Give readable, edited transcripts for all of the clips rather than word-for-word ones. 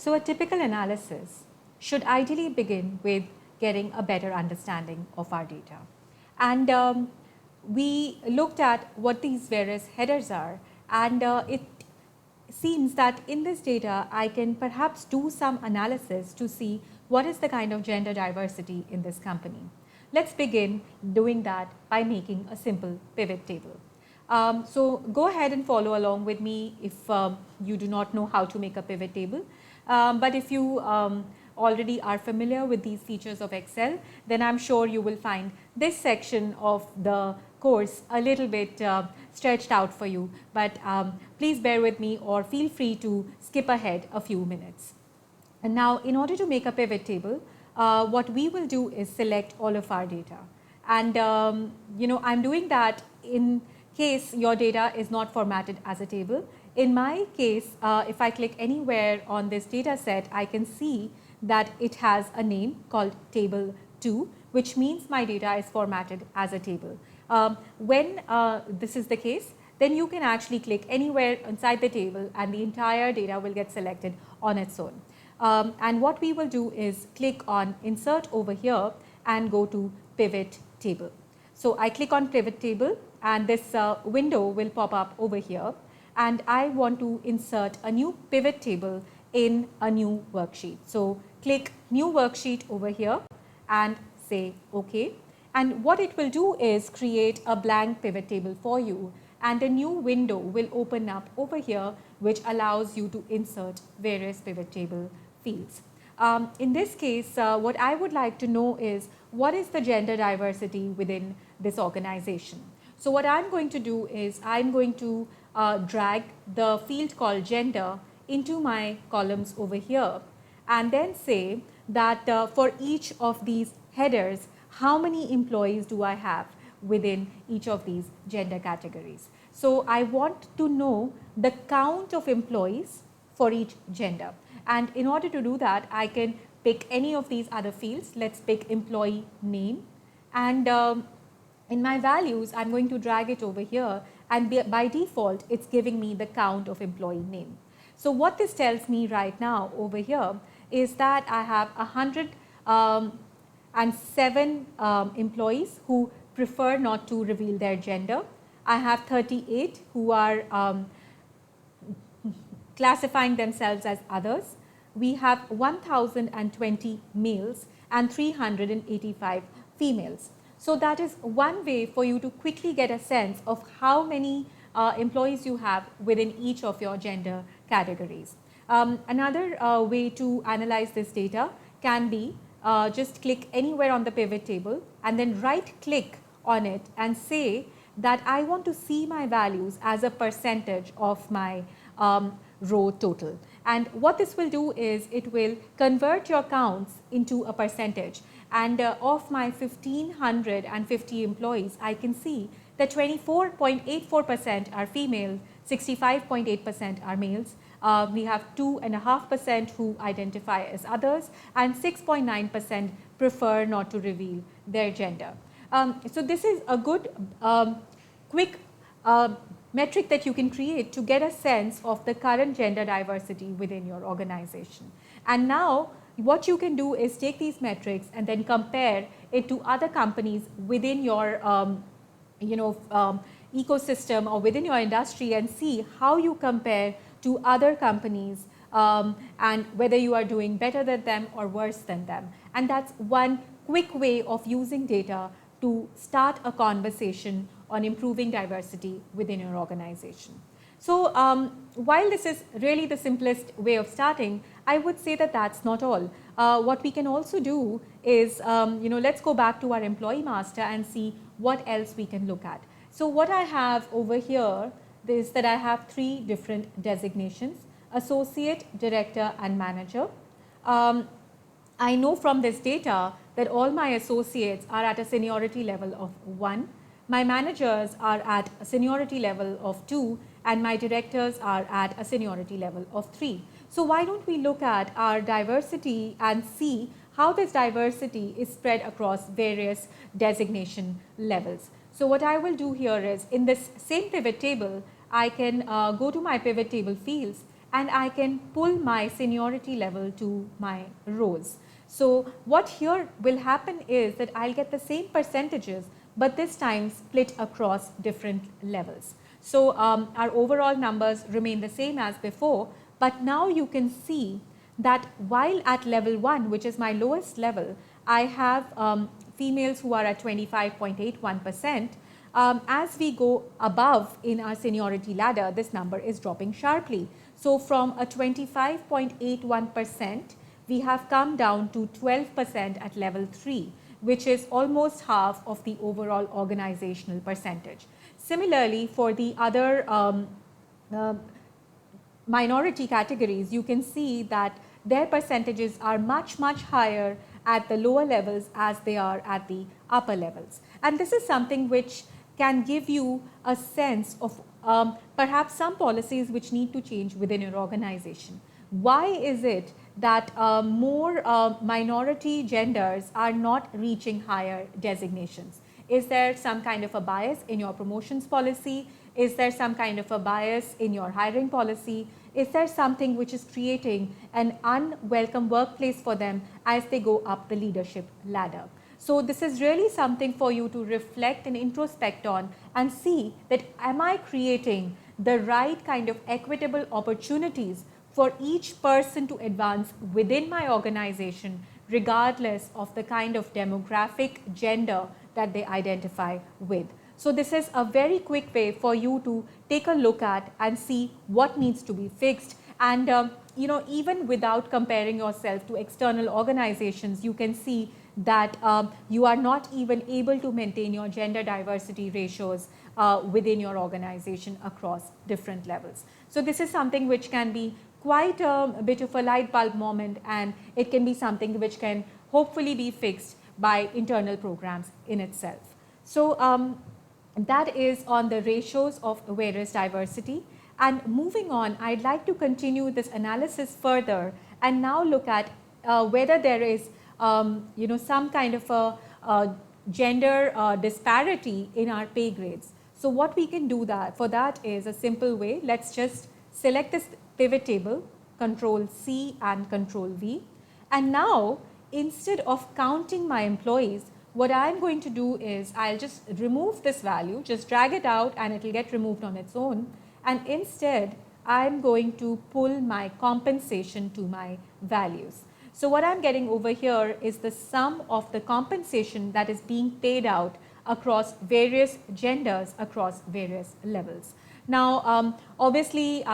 So a typical analysis should ideally begin with getting a better understanding of our data. And we looked at what these various headers are, and it seems that in this data I can perhaps do some analysis to see what is the kind of gender diversity in this company. Let's begin doing that by making a simple pivot table. So go ahead and follow along with me if you do not know how to make a pivot table. But if you already are familiar with these features of Excel, then I'm sure you will find this section of the course a little bit stretched out for you. But please bear with me or feel free to skip ahead a few minutes. And now, in order to make a pivot table, what we will do is select all of our data. And I'm doing that in case your data is not formatted as a table. In my case, if I click anywhere on this data set, I can see that it has a name called table 2, which means my data is formatted as a table. When this is the case, then you can actually click anywhere inside the table and the entire data will get selected on its own. And what we will do is click on insert over here and go to pivot table. So I click on pivot table and this window will pop up over here, and I want to insert a new pivot table in a new worksheet. So click new worksheet over here and say OK. And what it will do is create a blank pivot table for you, and a new window will open up over here which allows you to insert various pivot table fields. In this case, what I would like to know is what is the gender diversity within this organization. So what I'm going to do is I'm going to drag the field called gender into my columns over here, and then say that for each of these headers, how many employees do I have within each of these gender categories. So I want to know the count of employees for each gender. And in order to do that, I can pick any of these other fields. Let's pick employee name. And in my values, I'm going to drag it over here. And by default, it's giving me the count of employee name. So what this tells me right now over here is that I have 107 employees who prefer not to reveal their gender. I have 38 who are classifying themselves as others. We have 1,020 males and 385 females. So that is one way for you to quickly get a sense of how many employees you have within each of your gender categories. Another way to analyze this data can be just click anywhere on the pivot table and then right click on it and say that I want to see my values as a percentage of my row total. And what this will do is it will convert your counts into a percentage. And of my 1,550 employees, I can see that 24.84% are female, 65.8% are males. We have 2.5% who identify as others, and 6.9% prefer not to reveal their gender. So this is a good quick metric that you can create to get a sense of the current gender diversity within your organization. And now what you can do is take these metrics and then compare it to other companies within your ecosystem or within your industry and see how you compare to other companies and whether you are doing better than them or worse than them. And that's one quick way of using data to start a conversation on improving diversity within your organization. So while this is really the simplest way of starting, I would say that that's not all. What we can also do is, let's go back to our employee master and see what else we can look at. So what I have over here is that I have 3 different designations: associate, director, and manager. I know from this data that all my associates are at a seniority level of 1. My managers are at a seniority level of 2, and my directors are at a seniority level of 3. So why don't we look at our diversity and see how this diversity is spread across various designation levels. So what I will do here is, in this same pivot table, I can go to my pivot table fields and I can pull my seniority level to my rows. So what here will happen is that I'll get the same percentages, but this time split across different levels. So our overall numbers remain the same as before, but now you can see that while at level 1, which is my lowest level, I have females who are at 25.81%. As we go above in our seniority ladder, this number is dropping sharply. So from a 25.81%, we have come down to 12% at level 3, which is almost half of the overall organizational percentage. Similarly, for the other minority categories, you can see that their percentages are much higher at the lower levels as they are at the upper levels. And this is something which can give you a sense of perhaps some policies which need to change within your organization. Why is it that more minority genders are not reaching higher designations? Is there some kind of a bias in your promotions policy? Is there some kind of a bias in your hiring policy? Is there something which is creating an unwelcome workplace for them as they go up the leadership ladder? So this is really something for you to reflect and introspect on and see that am I creating the right kind of equitable opportunities for each person to advance within my organization, regardless of the kind of demographic gender that they identify with. So this is a very quick way for you to take a look at and see what needs to be fixed. And even without comparing yourself to external organizations, you can see that you are not even able to maintain your gender diversity ratios within your organization across different levels. So this is something which can be quite a bit of a light bulb moment, and it can be something which can hopefully be fixed by internal programs in itself. So that is on the ratios of various diversity. And moving on, I'd like to continue this analysis further and now look at whether there is some kind of a gender disparity in our pay grades. So what we can do for that is a simple way. Let's just select this pivot table, Control C and Control V. And now, instead of counting my employees, what I'm going to do is I'll just remove this value, just drag it out and it will get removed on its own. And instead, I'm going to pull my compensation to my values. So what I'm getting over here is the sum of the compensation that is being paid out across various genders, across various levels. Now, obviously,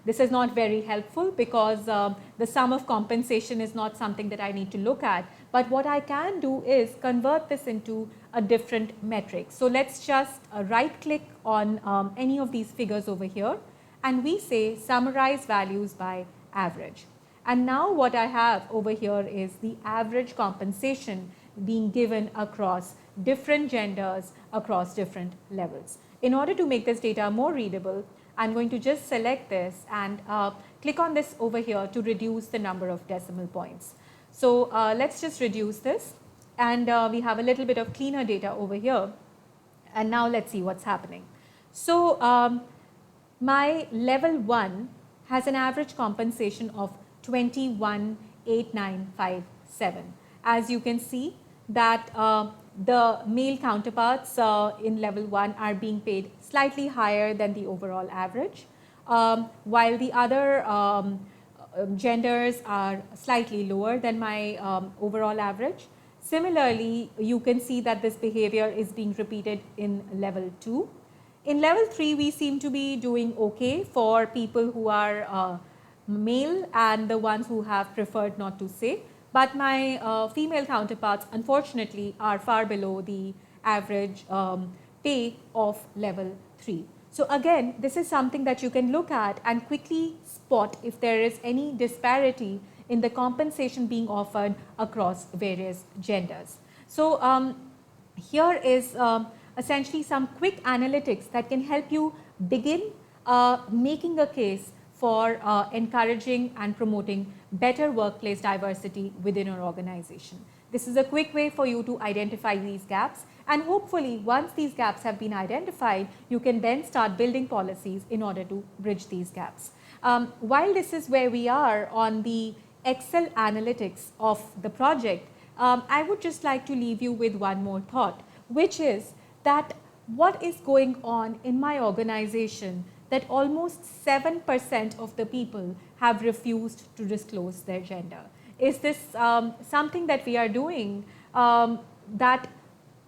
this is not very helpful because the sum of compensation is not something that I need to look at. But what I can do is convert this into a different metric. So let's just right click on any of these figures over here, and we say summarize values by average. And now what I have over here is the average compensation being given across different genders, across different levels. In order to make this data more readable, I'm going to just select this and click on this over here to reduce the number of decimal points. So let's just reduce this, and we have a little bit of cleaner data over here. And now let's see what's happening. So my level 1 has an average compensation of 21,8957. As you can see that the male counterparts in level 1 are being paid slightly higher than the overall average, while the other genders are slightly lower than my overall average. Similarly, you can see that this behavior is being repeated in level 2. In level 3, we seem to be doing okay for people who are male and the ones who have preferred not to say. But my female counterparts, unfortunately, are far below the average pay of level 3. So again, this is something that you can look at and quickly spot if there is any disparity in the compensation being offered across various genders. So here is essentially some quick analytics that can help you begin making a case for encouraging and promoting better workplace diversity within your organization. This is a quick way for you to identify these gaps, and hopefully once these gaps have been identified, you can then start building policies in order to bridge these gaps. While this is where we are on the Excel analytics of the project, I would just like to leave you with one more thought, which is that what is going on in my organization that almost 7% of the people have refused to disclose their gender. Is this something that we are doing that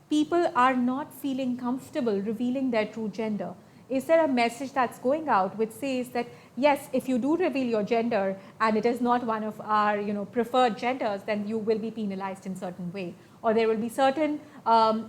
people are not feeling comfortable revealing their true gender? Is there a message that's going out which says that yes, if you do reveal your gender and it is not one of our preferred genders, then you will be penalized in certain way, or there will be certain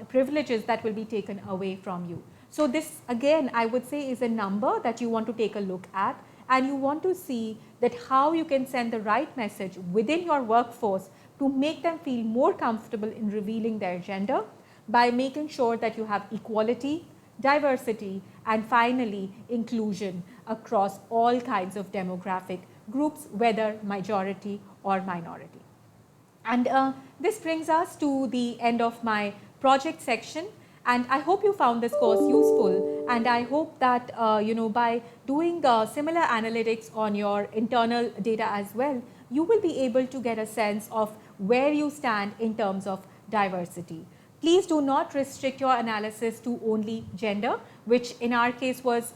privileges that will be taken away from you. So this again, I would say, is a number that you want to take a look at, and you want to see that how you can send the right message within your workforce to make them feel more comfortable in revealing their gender, by making sure that you have equality, diversity, and finally inclusion across all kinds of demographic groups, whether majority or minority. And this brings us to the end of my project section. And I hope you found this course useful, and I hope that by doing similar analytics on your internal data as well, you will be able to get a sense of where you stand in terms of diversity. Please do not restrict your analysis to only gender, which in our case was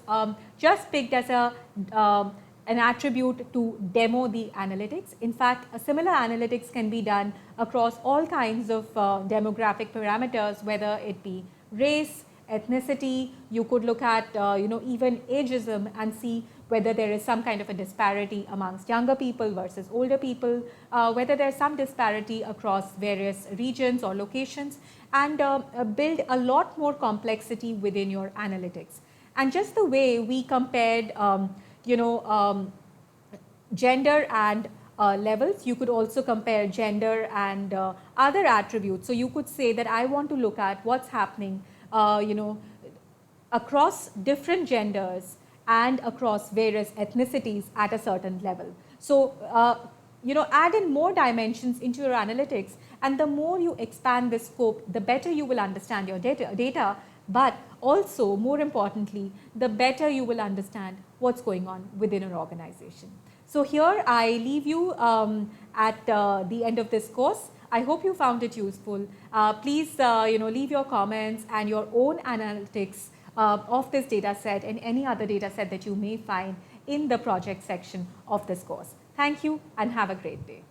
just picked as an attribute to demo the analytics. In fact, a similar analytics can be done across all kinds of demographic parameters, whether it be race, ethnicity. You could look at even ageism and see whether there is some kind of a disparity amongst younger people versus older people, whether there is some disparity across various regions or locations, and build a lot more complexity within your analytics. And just the way we compared gender and levels, you could also compare gender and other attributes. So you could say that I want to look at what's happening across different genders and across various ethnicities at a certain level. So add in more dimensions into your analytics, and the more you expand the scope, the better you will understand your data, but also more importantly, the better you will understand what's going on within an organization. So here I leave you at the end of this course. I hope you found it useful. Please leave your comments and your own analytics of this data set and any other data set that you may find in the project section of this course. Thank you and have a great day.